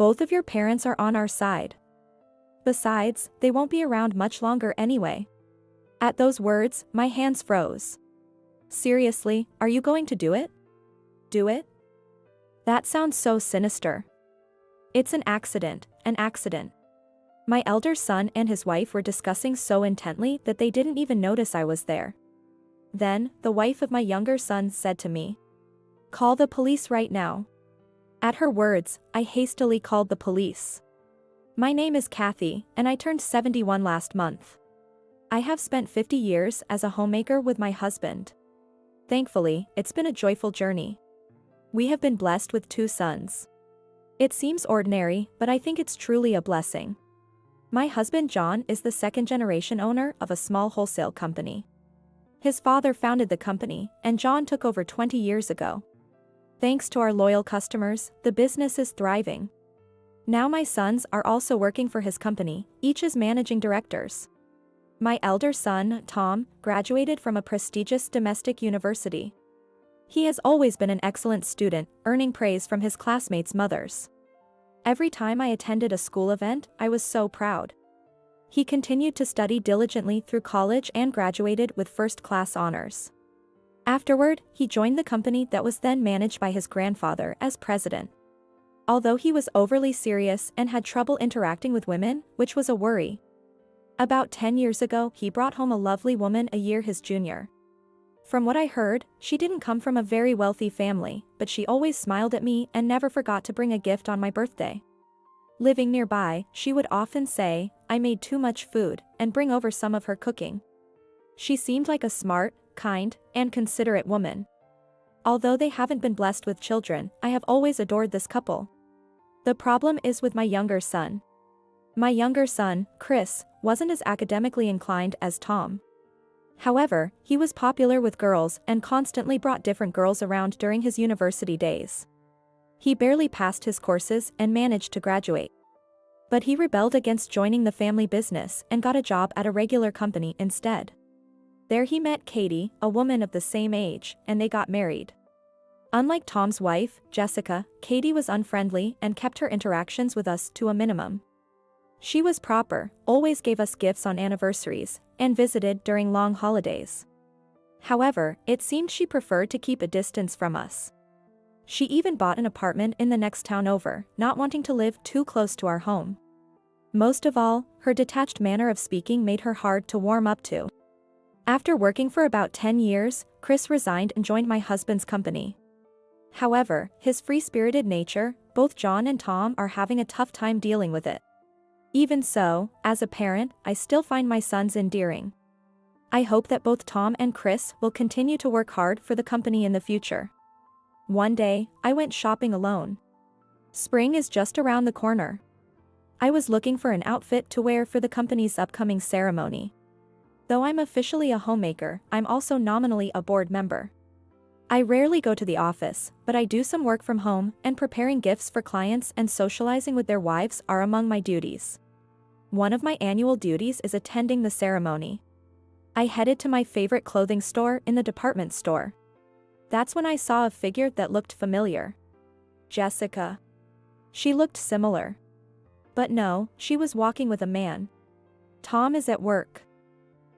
Both of your parents are on our side. Besides, they won't be around much longer anyway." At those words, my hands froze. "Seriously, are you going to do it?" "Do it?" That sounds so sinister. "It's an accident, an accident." My elder son and his wife were discussing so intently that they didn't even notice I was there. Then, the wife of my younger son said to me, "Call the police right now." At her words, I hastily called the police. My name is Kathy, and I turned 71 last month. I have spent 50 years as a homemaker with my husband. Thankfully, it's been a joyful journey. We have been blessed with 2 sons. It seems ordinary, but I think it's truly a blessing. My husband John is the second-generation owner of a small wholesale company. His father founded the company, and John took over 20 years ago. Thanks to our loyal customers, the business is thriving. Now my sons are also working for his company, each as managing directors. My elder son, Tom, graduated from a prestigious domestic university. He has always been an excellent student, earning praise from his classmates' mothers. Every time I attended a school event, I was so proud. He continued to study diligently through college and graduated with first-class honors. Afterward, he joined the company that was then managed by his grandfather as president. Although he was overly serious and had trouble interacting with women, which was a worry. About 10 years ago, he brought home a lovely woman a year his junior. From what I heard, she didn't come from a very wealthy family, but she always smiled at me and never forgot to bring a gift on my birthday. Living nearby, she would often say, "I made too much food," and bring over some of her cooking. She seemed like a smart, kind, and considerate woman. Although they haven't been blessed with children, I have always adored this couple. The problem is with my younger son. My younger son, Chris, wasn't as academically inclined as Tom. However, he was popular with girls and constantly brought different girls around during his university days. He barely passed his courses and managed to graduate. But he rebelled against joining the family business and got a job at a regular company instead. There he met Katie, a woman of the same age, and they got married. Unlike Tom's wife, Jessica, Katie was unfriendly and kept her interactions with us to a minimum. She was proper, always gave us gifts on anniversaries, and visited during long holidays. However, it seemed she preferred to keep a distance from us. She even bought an apartment in the next town over, not wanting to live too close to our home. Most of all, her detached manner of speaking made her hard to warm up to. After working for about 10 years, Chris resigned and joined my husband's company. However, his free-spirited nature, both John and Tom are having a tough time dealing with it. Even so, as a parent, I still find my sons endearing. I hope that both Tom and Chris will continue to work hard for the company in the future. One day, I went shopping alone. Spring is just around the corner. I was looking for an outfit to wear for the company's upcoming ceremony. Though I'm officially a homemaker, I'm also nominally a board member. I rarely go to the office, but I do some work from home, and preparing gifts for clients and socializing with their wives are among my duties. One of my annual duties is attending the ceremony. I headed to my favorite clothing store in the department store. That's when I saw a figure that looked familiar. Jessica. She looked similar. But no, she was walking with a man. Tom is at work.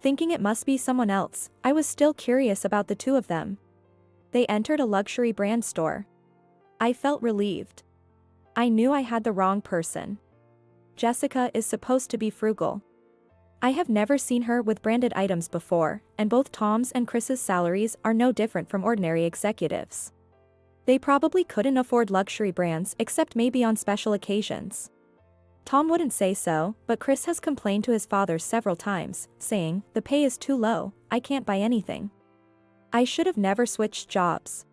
Thinking it must be someone else, I was still curious about the two of them. They entered a luxury brand store. I felt relieved. I knew I had the wrong person. Jessica is supposed to be frugal. I have never seen her with branded items before, and both Tom's and Chris's salaries are no different from ordinary executives. They probably couldn't afford luxury brands except maybe on special occasions. Tom wouldn't say so, but Chris has complained to his father several times, saying, "The pay is too low, I can't buy anything." I should have never switched jobs.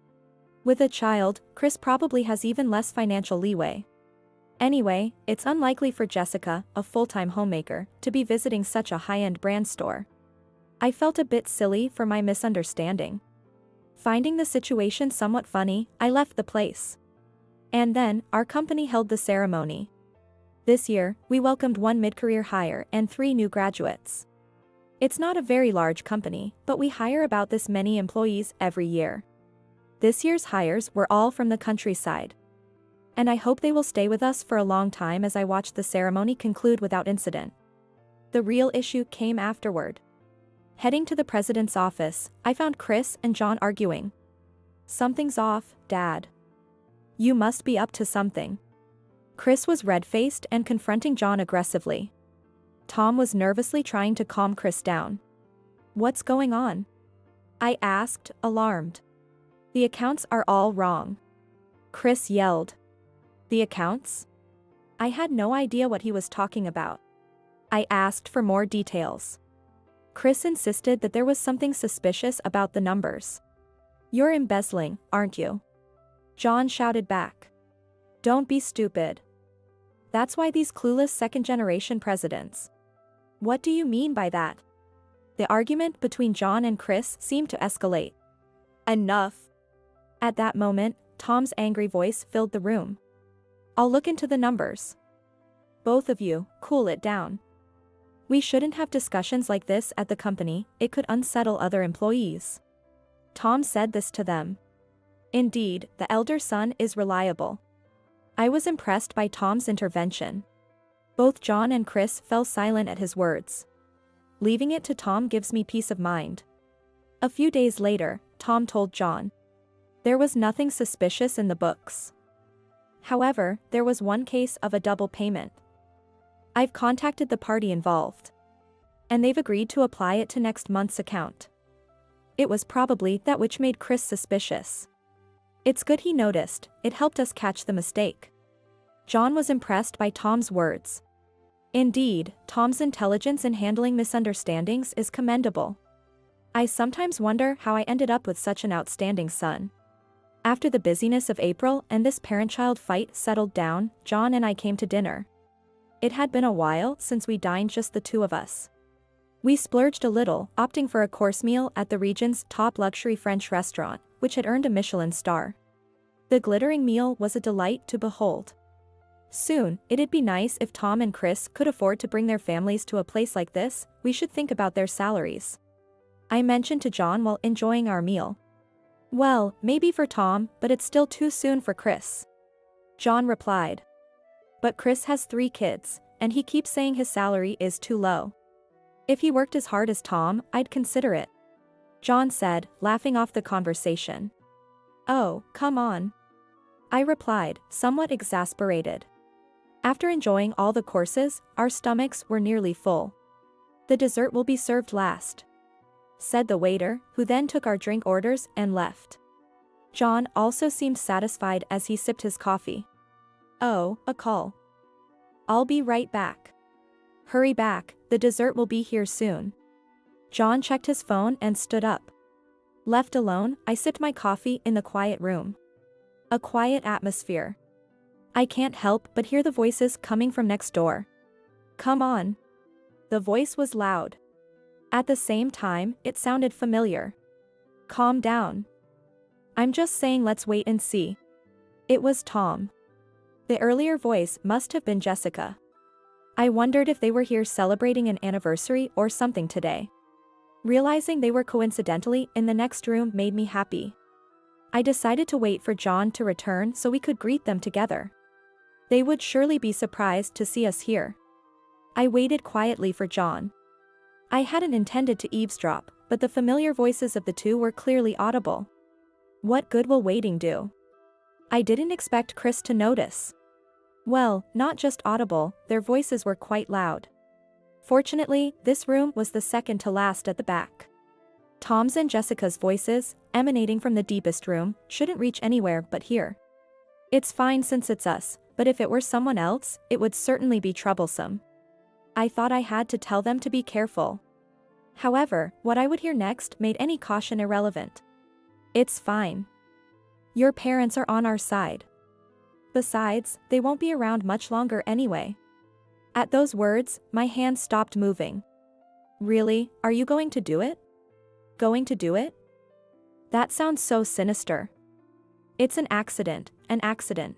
With a child, Chris probably has even less financial leeway. Anyway, it's unlikely for Jessica, a full-time homemaker, to be visiting such a high-end brand store. I felt a bit silly for my misunderstanding. Finding the situation somewhat funny, I left the place. And then, our company held the ceremony. This year, we welcomed 1 mid-career hire and 3 new graduates. It's not a very large company, but we hire about this many employees every year. This year's hires were all from the countryside. And I hope they will stay with us for a long time as I watched the ceremony conclude without incident. The real issue came afterward. Heading to the president's office, I found Chris and John arguing. "Something's off, Dad. You must be up to something." Chris was red-faced and confronting John aggressively. Tom was nervously trying to calm Chris down. "What's going on?" I asked, alarmed. "The accounts are all wrong," Chris yelled. "The accounts?" I had no idea what he was talking about. I asked for more details. Chris insisted that there was something suspicious about the numbers. "You're embezzling, aren't you?" John shouted back. "Don't be stupid. That's why these clueless second-generation presidents." "What do you mean by that?" The argument between John and Chris seemed to escalate. "Enough." At that moment, Tom's angry voice filled the room. "I'll look into the numbers. Both of you, cool it down. We shouldn't have discussions like this at the company, it could unsettle other employees." Tom said this to them. Indeed, the elder son is reliable. I was impressed by Tom's intervention. Both John and Chris fell silent at his words. Leaving it to Tom gives me peace of mind. A few days later, Tom told John. There was nothing suspicious in the books. However, there was one case of a double payment. I've contacted the party involved. And they've agreed to apply it to next month's account. It was probably that which made Chris suspicious. It's good he noticed, it helped us catch the mistake. John was impressed by Tom's words. Indeed, Tom's intelligence in handling misunderstandings is commendable. I sometimes wonder how I ended up with such an outstanding son. After the busyness of April and this parent-child fight settled down, John and I came to dinner. It had been a while since we dined just the two of us. We splurged a little, opting for a course meal at the region's top luxury French restaurant, which had earned a Michelin star. The glittering meal was a delight to behold. Soon, it'd be nice if Tom and Chris could afford to bring their families to a place like this. We should think about their salaries. I mentioned to John while enjoying our meal. Well, maybe for Tom, but it's still too soon for Chris. John replied. But Chris has 3 kids, and he keeps saying his salary is too low. If he worked as hard as Tom, I'd consider it. John said, laughing off the conversation. Oh, come on. I replied, somewhat exasperated. After enjoying all the courses, our stomachs were nearly full. The dessert will be served last, said the waiter, who then took our drink orders and left. John also seemed satisfied as he sipped his coffee. Oh, a call. I'll be right back. Hurry back, the dessert will be here soon. John checked his phone and stood up. Left alone, I sipped my coffee in the quiet room. A quiet atmosphere. I can't help but hear the voices coming from next door. Come on. The voice was loud. At the same time, it sounded familiar. Calm down. I'm just saying let's wait and see. It was Tom. The earlier voice must have been Jessica. I wondered if they were here celebrating an anniversary or something today. Realizing they were coincidentally in the next room made me happy. I decided to wait for John to return so we could greet them together. They would surely be surprised to see us here. I waited quietly for John. I hadn't intended to eavesdrop, but the familiar voices of the two were clearly audible. What good will waiting do? I didn't expect Chris to notice. Well, not just audible, their voices were quite loud. Fortunately, this room was the second to last at the back. Tom's and Jessica's voices, emanating from the deepest room, shouldn't reach anywhere but here. It's fine since it's us, but if it were someone else, it would certainly be troublesome. I thought I had to tell them to be careful. However, what I would hear next made any caution irrelevant. It's fine. Your parents are on our side. Besides, they won't be around much longer anyway. At those words, my hand stopped moving. Really, are you going to do it? Going to do it? That sounds so sinister. It's an accident, an accident.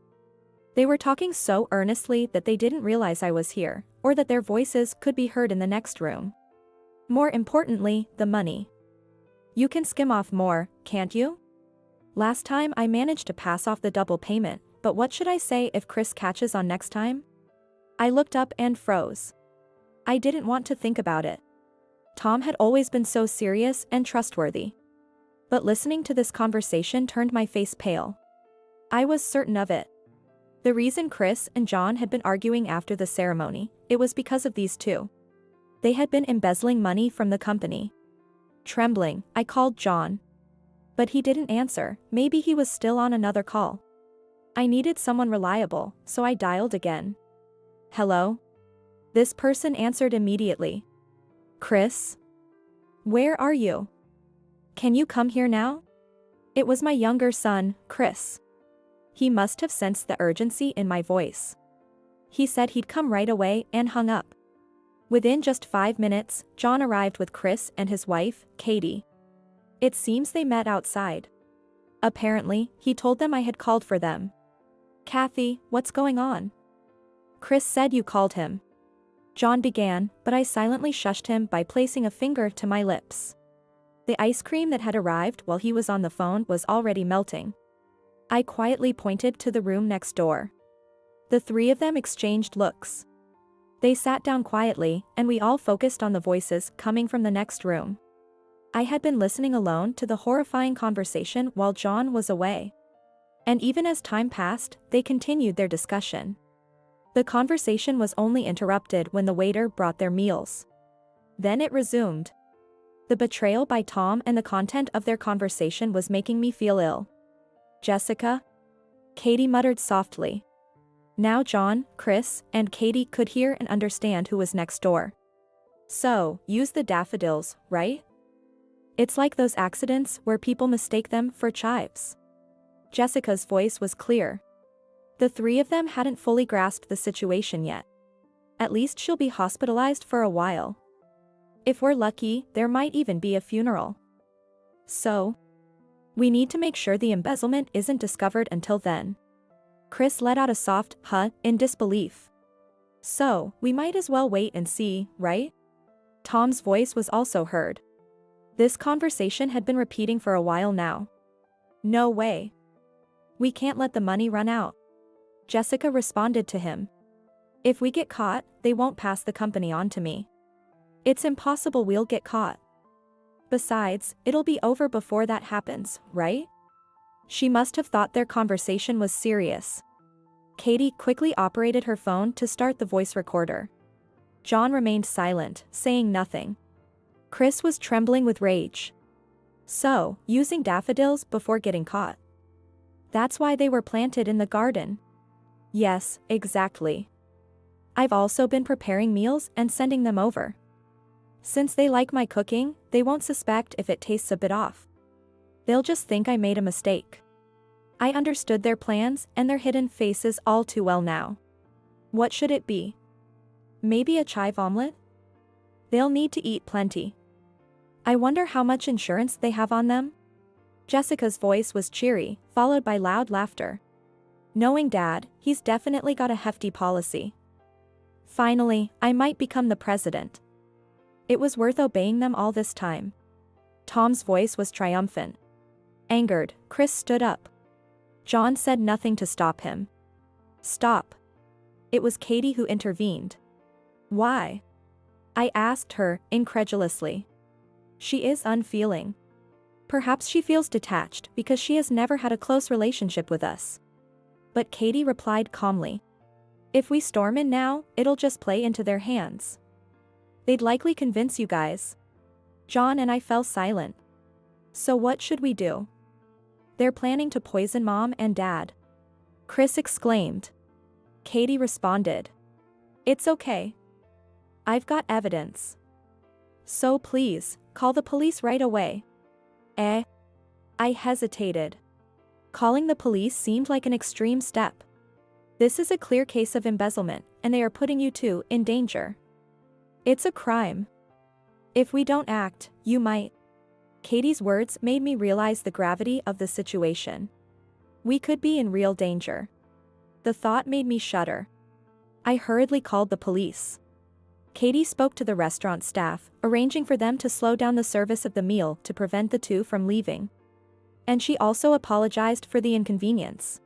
They were talking so earnestly that they didn't realize I was here, or that their voices could be heard in the next room. More importantly, the money. You can skim off more, can't you? Last time I managed to pass off the double payment, But what should I say if Chris catches on next time? I looked up and froze. I didn't want to think about it. Tom had always been so serious and trustworthy. But listening to this conversation turned my face pale. I was certain of it. The reason Chris and John had been arguing after the ceremony, it was because of these two. They had been embezzling money from the company. Trembling, I called John. But he didn't answer, maybe he was still on another call. I needed someone reliable, so I dialed again. Hello? This person answered immediately. Chris? Where are you? Can you come here now? It was my younger son, Chris. He must have sensed the urgency in my voice. He said he'd come right away and hung up. Within just 5 minutes, John arrived with Chris and his wife, Katie. It seems they met outside. Apparently, he told them I had called for them. Kathy, what's going on? Chris said you called him. John began, but I silently shushed him by placing a finger to my lips. The ice cream that had arrived while he was on the phone was already melting. I quietly pointed to the room next door. The three of them exchanged looks. They sat down quietly, and we all focused on the voices coming from the next room. I had been listening alone to the horrifying conversation while John was away. And even as time passed, they continued their discussion. The conversation was only interrupted when the waiter brought their meals. Then it resumed. The betrayal by Tom and the content of their conversation was making me feel ill. Jessica? Katie muttered softly. Now John, Chris, and Katie could hear and understand who was next door. So, use the daffodils, right? It's like those accidents where people mistake them for chives. Jessica's voice was clear. The three of them hadn't fully grasped the situation yet. At least she'll be hospitalized for a while. If we're lucky, there might even be a funeral. So, we need to make sure the embezzlement isn't discovered until then. Chris let out a soft huh in disbelief. So, we might as well wait and see, right? Tom's voice was also heard. This conversation had been repeating for a while now. No way. We can't let the money run out. Jessica responded to him. If we get caught, they won't pass the company on to me. It's impossible we'll get caught. Besides, it'll be over before that happens, right? She must have thought their conversation was serious. Katie quickly operated her phone to start the voice recorder. John remained silent, saying nothing. Chris was trembling with rage. So, using daffodils before getting caught. That's why they were planted in the garden. Yes, exactly. I've also been preparing meals and sending them over. Since they like my cooking, they won't suspect if it tastes a bit off. They'll just think I made a mistake. I understood their plans and their hidden faces all too well now. What should it be? Maybe a chive omelet? They'll need to eat plenty. I wonder how much insurance they have on them? Jessica's voice was cheery, followed by loud laughter. Knowing Dad, he's definitely got a hefty policy. Finally, I might become the president. It was worth obeying them all this time. Tom's voice was triumphant. Angered, Chris stood up. John said nothing to stop him. Stop. It was Katie who intervened. Why? I asked her, incredulously. She is unfeeling. Perhaps she feels detached because she has never had a close relationship with us. But Katie replied calmly. If we storm in now, it'll just play into their hands. They'd likely convince you guys. John and I fell silent. So what should we do? They're planning to poison Mom and Dad. Chris exclaimed. Katie responded. It's okay. I've got evidence. So please, call the police right away. I hesitated. Calling the police seemed like an extreme step. This is a clear case of embezzlement, and they are putting you two in danger. It's a crime. If we don't act, you might. Katie's words made me realize the gravity of the situation. We could be in real danger. The thought made me shudder. I hurriedly called the police. Katie spoke to the restaurant staff, arranging for them to slow down the service of the meal to prevent the two from leaving. And she also apologized for the inconvenience.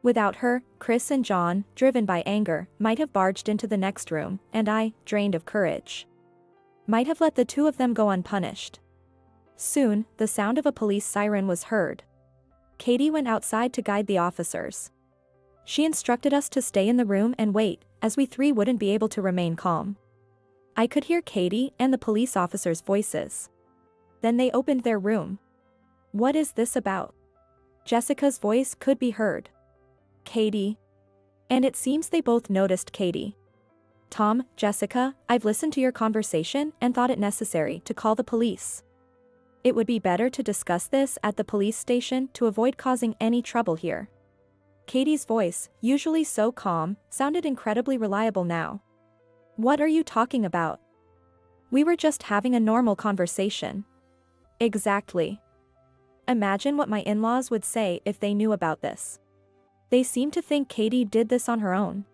Without her, Chris and John, driven by anger, might have barged into the next room, and I, drained of courage, might have let the two of them go unpunished. Soon, the sound of a police siren was heard. Katie went outside to guide the officers. She instructed us to stay in the room and wait, as we three wouldn't be able to remain calm. I could hear Katie and the police officers' voices. Then they opened their room. "What is this about?" Jessica's voice could be heard. "Katie." And it seems they both noticed Katie. "Tom, Jessica, I've listened to your conversation and thought it necessary to call the police. It would be better to discuss this at the police station to avoid causing any trouble here." Katie's voice, usually so calm, sounded incredibly reliable now. "What are you talking about? We were just having a normal conversation." "Exactly. Imagine what my in-laws would say if they knew about this. They seem to think Katie did this on her own."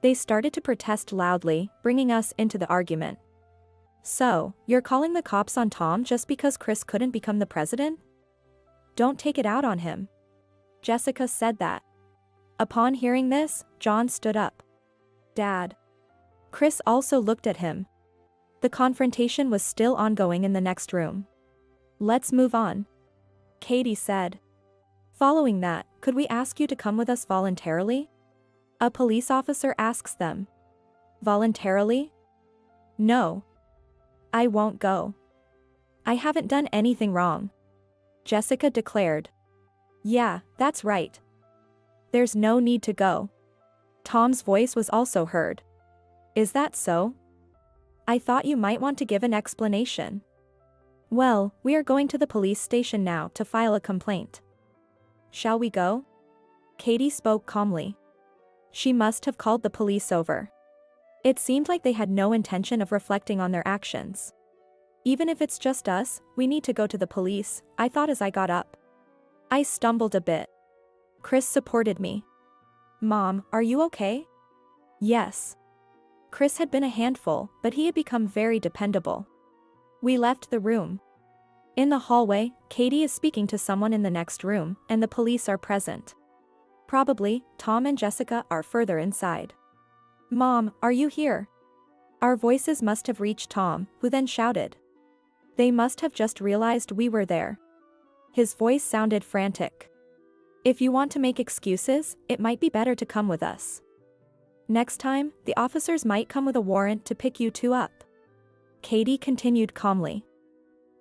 They started to protest loudly, bringing us into the argument. "So, you're calling the cops on Tom just because Chris couldn't become the president? Don't take it out on him." Jessica said that. Upon hearing this, John stood up. "Dad." Chris also looked at him. The confrontation was still ongoing in the next room. "Let's move on," Katie said. Following that, "Could we ask you to come with us voluntarily?" A police officer asks them. "Voluntarily? No. I won't go. I haven't done anything wrong," Jessica declared. "Yeah, that's right. There's no need to go." Tom's voice was also heard. "Is that so? I thought you might want to give an explanation." "Well, we are going to the police station now to file a complaint. Shall we go?" Katie spoke calmly. She must have called the police over. It seemed like they had no intention of reflecting on their actions. "Even if it's just us, we need to go to the police," I thought as I got up. I stumbled a bit. Chris supported me. "Mom, are you okay?" "Yes." Chris had been a handful, but he had become very dependable. We left the room. In the hallway, Katie is speaking to someone in the next room, and the police are present. Probably, Tom and Jessica are further inside. "Mom, are you here?" Our voices must have reached Tom, who then shouted. They must have just realized we were there. His voice sounded frantic. "If you want to make excuses, it might be better to come with us. Next time, the officers might come with a warrant to pick you two up." Katie continued calmly.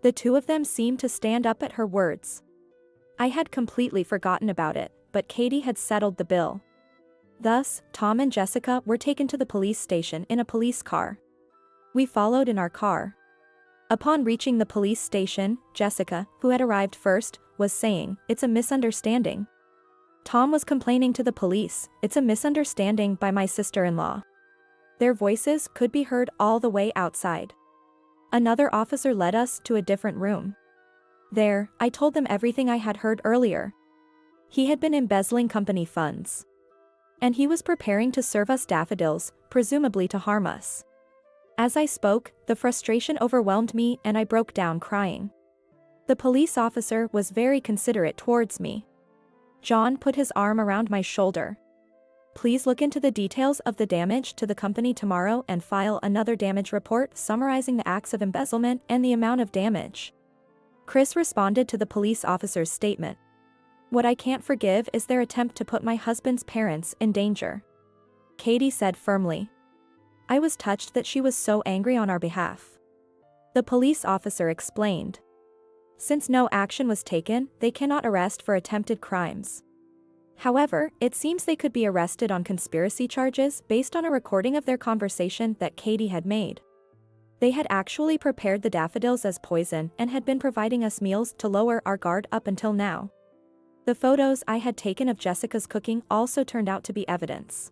The two of them seemed to stand up at her words. I had completely forgotten about it, but Katie had settled the bill. Thus, Tom and Jessica were taken to the police station in a police car. We followed in our car. Upon reaching the police station, Jessica, who had arrived first, was saying, "It's a misunderstanding." Tom was complaining to the police, "It's a misunderstanding by my sister-in-law." Their voices could be heard all the way outside. Another officer led us to a different room. There, I told them everything I had heard earlier. He had been embezzling company funds. And he was preparing to serve us daffodils, presumably to harm us. As I spoke, the frustration overwhelmed me and I broke down crying. The police officer was very considerate towards me. John put his arm around my shoulder. "Please look into the details of the damage to the company tomorrow and file another damage report summarizing the acts of embezzlement and the amount of damage." Chris responded to the police officer's statement. "What I can't forgive is their attempt to put my husband's parents in danger," Katie said firmly. I was touched that she was so angry on our behalf. The police officer explained. Since no action was taken, they cannot arrest for attempted crimes. However, it seems they could be arrested on conspiracy charges based on a recording of their conversation that Katie had made. They had actually prepared the daffodils as poison and had been providing us meals to lower our guard up until now. The photos I had taken of Jessica's cooking also turned out to be evidence.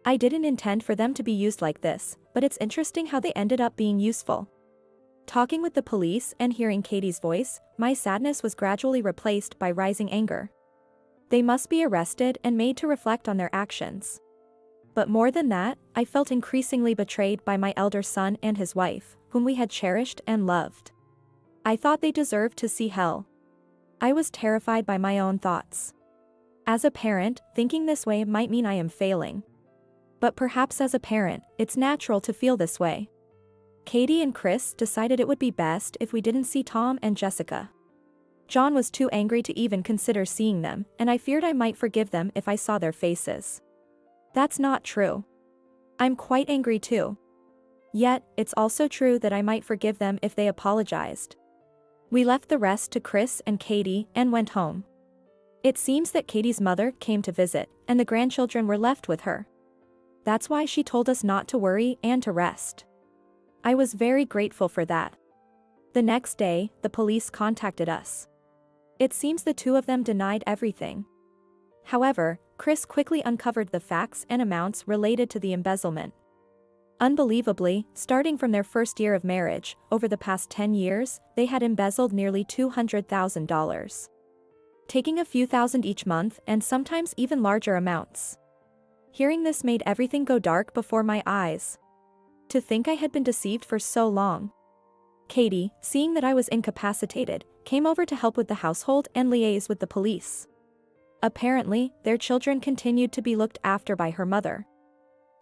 I didn't intend for them to be used like this, but it's interesting how they ended up being useful. Talking with the police and hearing Katie's voice, my sadness was gradually replaced by rising anger. They must be arrested and made to reflect on their actions. But more than that, I felt increasingly betrayed by my elder son and his wife, whom we had cherished and loved. I thought they deserved to see hell. I was terrified by my own thoughts. As a parent, thinking this way might mean I am failing. But perhaps as a parent, it's natural to feel this way. Katie and Chris decided it would be best if we didn't see Tom and Jessica. John was too angry to even consider seeing them, and I feared I might forgive them if I saw their faces. That's not true. I'm quite angry too. Yet, it's also true that I might forgive them if they apologized. We left the rest to Chris and Katie and went home. It seems that Katie's mother came to visit, and the grandchildren were left with her. That's why she told us not to worry and to rest. I was very grateful for that. The next day, the police contacted us. It seems the two of them denied everything. However, Chris quickly uncovered the facts and amounts related to the embezzlement. Unbelievably, starting from their first year of marriage, over the past 10 years, they had embezzled nearly $200,000. Taking a few thousand each month and sometimes even larger amounts. Hearing this made everything go dark before my eyes. To think I had been deceived for so long. Katie, seeing that I was incapacitated, came over to help with the household and liaise with the police. Apparently, their children continued to be looked after by her mother.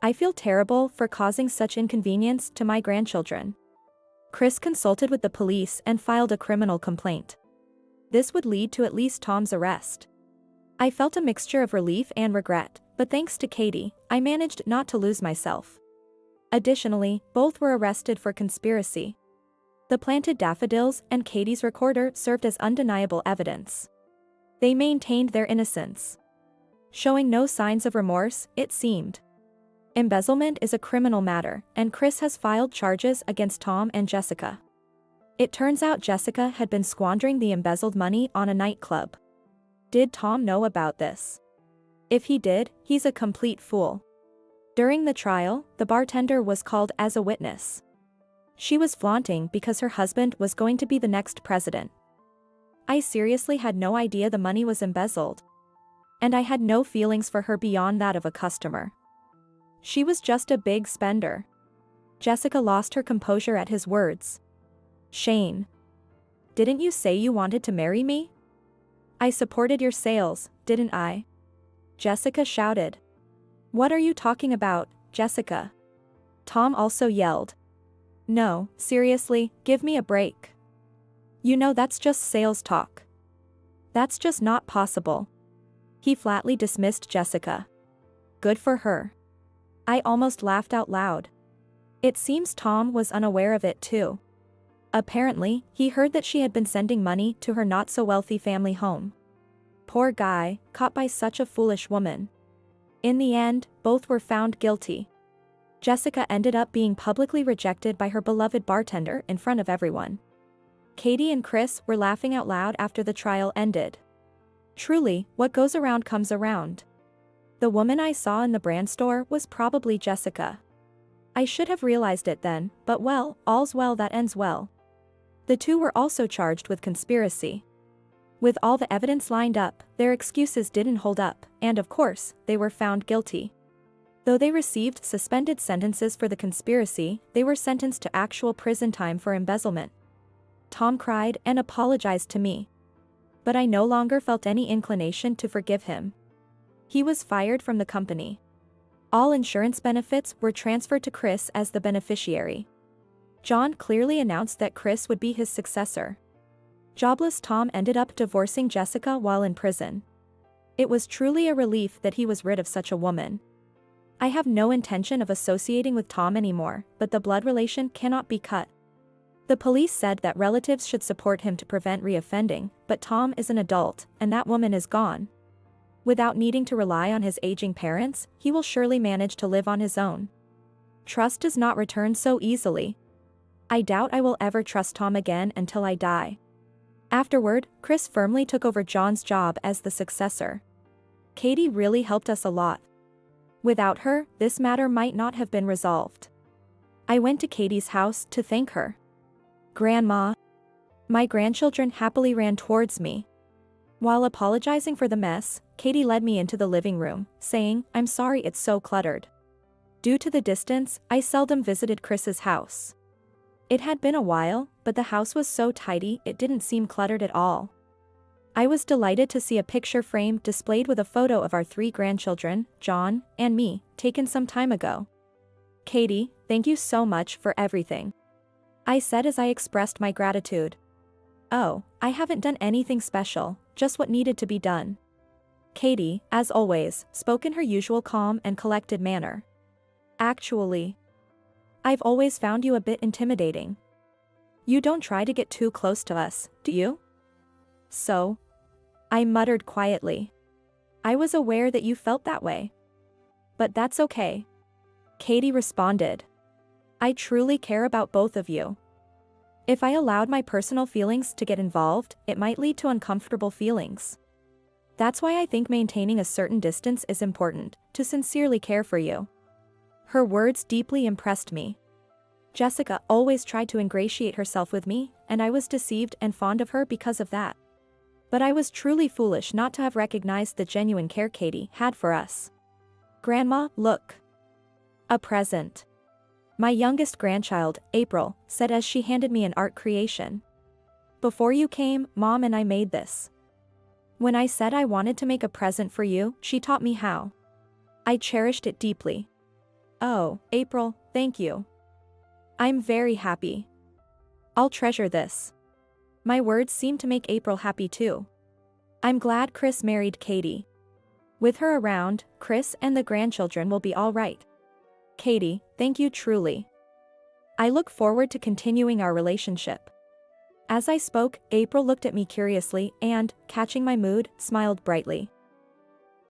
I feel terrible for causing such inconvenience to my grandchildren. Chris consulted with the police and filed a criminal complaint. This would lead to at least Tom's arrest. I felt a mixture of relief and regret, but thanks to Katie, I managed not to lose myself. Additionally, both were arrested for conspiracy. The planted daffodils and Katie's recorder served as undeniable evidence. They maintained their innocence. Showing no signs of remorse, it seemed. Embezzlement is a criminal matter, and Chris has filed charges against Tom and Jessica. It turns out Jessica had been squandering the embezzled money on a nightclub. Did Tom know about this? If he did, he's a complete fool. During the trial, the bartender was called as a witness. She was flaunting because her husband was going to be the next president. I seriously had no idea the money was embezzled. And I had no feelings for her beyond that of a customer. She was just a big spender. Jessica lost her composure at his words. Shane. Didn't you say you wanted to marry me? I supported your sales, didn't I? Jessica shouted. What are you talking about, Jessica? Tom also yelled. No, seriously, give me a break. You know that's just sales talk. That's just not possible. He flatly dismissed Jessica. Good for her. I almost laughed out loud. It seems Tom was unaware of it too. Apparently, he heard that she had been sending money to her not-so-wealthy family home. Poor guy, caught by such a foolish woman. In the end, both were found guilty. Jessica ended up being publicly rejected by her beloved bartender in front of everyone. Katie and Chris were laughing out loud after the trial ended. Truly, what goes around comes around. The woman I saw in the brand store was probably Jessica. I should have realized it then, but well, all's well that ends well. The two were also charged with conspiracy. With all the evidence lined up, their excuses didn't hold up, and of course, they were found guilty. Though they received suspended sentences for the conspiracy, they were sentenced to actual prison time for embezzlement. Tom cried and apologized to me. But I no longer felt any inclination to forgive him. He was fired from the company. All insurance benefits were transferred to Chris as the beneficiary. John clearly announced that Chris would be his successor. Jobless Tom ended up divorcing Jessica while in prison. It was truly a relief that he was rid of such a woman. I have no intention of associating with Tom anymore, but the blood relation cannot be cut. The police said that relatives should support him to prevent reoffending, but Tom is an adult, and that woman is gone. Without needing to rely on his aging parents, he will surely manage to live on his own. Trust does not return so easily. I doubt I will ever trust Tom again until I die. Afterward, Chris firmly took over John's job as the successor. Katie really helped us a lot. Without her, this matter might not have been resolved. I went to Katie's house to thank her. Grandma. My grandchildren happily ran towards me. While apologizing for the mess, Katie led me into the living room, saying, "I'm sorry it's so cluttered." Due to the distance, I seldom visited Chris's house. It had been a while, but the house was so tidy it didn't seem cluttered at all. I was delighted to see a picture frame displayed with a photo of our 3 grandchildren, John and me, taken some time ago. Katie, thank you so much for everything, I said as I expressed my gratitude. Oh, I haven't done anything special, just what needed to be done. Katie, as always, spoke in her usual calm and collected manner. Actually, I've always found you a bit intimidating. You don't try to get too close to us, do you? So? I muttered quietly. I was aware that you felt that way. But that's okay. Katie responded. I truly care about both of you. If I allowed my personal feelings to get involved, it might lead to uncomfortable feelings. That's why I think maintaining a certain distance is important, to sincerely care for you. Her words deeply impressed me. Jessica always tried to ingratiate herself with me, and I was deceived and fond of her because of that. But I was truly foolish not to have recognized the genuine care Katie had for us. Grandma, look. A present. My youngest grandchild, April, said as she handed me an art creation. Before you came, Mom and I made this. When I said I wanted to make a present for you, she taught me how. I cherished it deeply. Oh, April, thank you. I'm very happy. I'll treasure this. My words seemed to make April happy too. I'm glad Chris married Katie. With her around, Chris and the grandchildren will be all right. Katie, thank you truly. I look forward to continuing our relationship. As I spoke, April looked at me curiously and, catching my mood, smiled brightly.